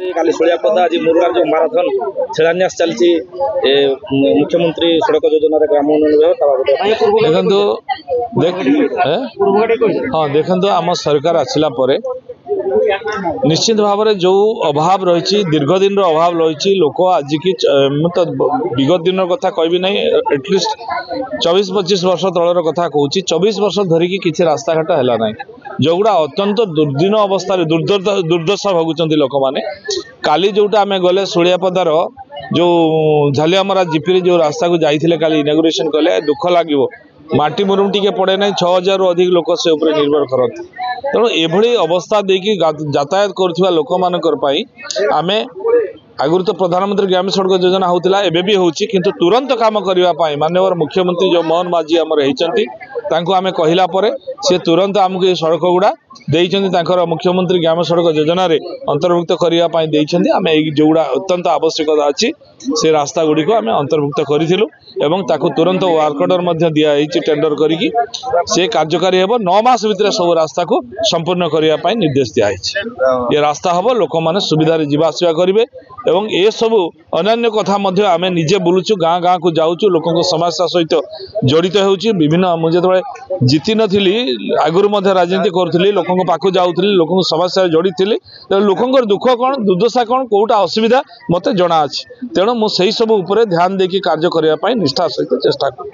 काली सुलियापदा आज मुरुगार जो माराथन शिलान्यास चलती मुख्यमंत्री सड़क योजना ग्राम देखो हाँ देखो आम सरकार आसला निश्चित भाव में जो अभाव रही दीर्घ दिन अभाव रही लोक आज की तो विगत दिन कथा कहबी ना एटलिस्ट 24-25 वर्ष तलर कथा कहूँ 24 वर्ष धरिकी किसी रास्ता घाट है ना जोगुड़ा अत्यंत दुर्दिन अवस्था दुर्दशा भोगुंट लोक मैंने काली जोटा आम गले सुलियापदार जो झालियामरा जीपी जो रास्ता को जाइए काली इनागुरेशन कले दुख लगे माटी मुरुम टी पड़े ना 6000 रु अधिक लोक से ऊपर निर्भर करते तेणु एभली अवस्था देखी यातायात करुवा लोक आम आगुरी तो प्रधानमंत्री ग्रामीण सड़क योजना होता एवं भी होची किंतु तुरंत काम करने माननीय मुख्यमंत्री जो मोहन माझी आमर होती आम कहला सी तुरंत आमको ये सड़क गुड़ा देकर मुख्यमंत्री ग्रामीण सड़क योजना अंतर्भुक्त करने आम जोड़ा अत्यंत आवश्यकता अच्छी से रास्ता गुड़ी को आम अंतर्भुक्त करूँ तुरंत वर्क ऑर्डर दिखाई टेंडर करी से कार्यकारी हे 9 मास भितर सब रास्ता को संपूर्ण करने निर्देश दिखाई ये रास्ता हम लोक मैंने सुविधा जावासवा करेंगे एवं ये सब अन्य कथा आम निजे बुलूचु गाँ गाँ को जाऊँ लोक समस्या सहित जड़ित हो विभिन्न मुझे जो जीति नी आगुरी राजनीति करुँगी लोक पाक जाऊँगी लोक समस्या जड़ी थी लोक दुख कौन दुर्दशा कौन कौटा असुविधा मत जना अच्छी तेणु मुझे सब ध्यान देकी कार्य करने निष्ठा सहित चेष्टा कर।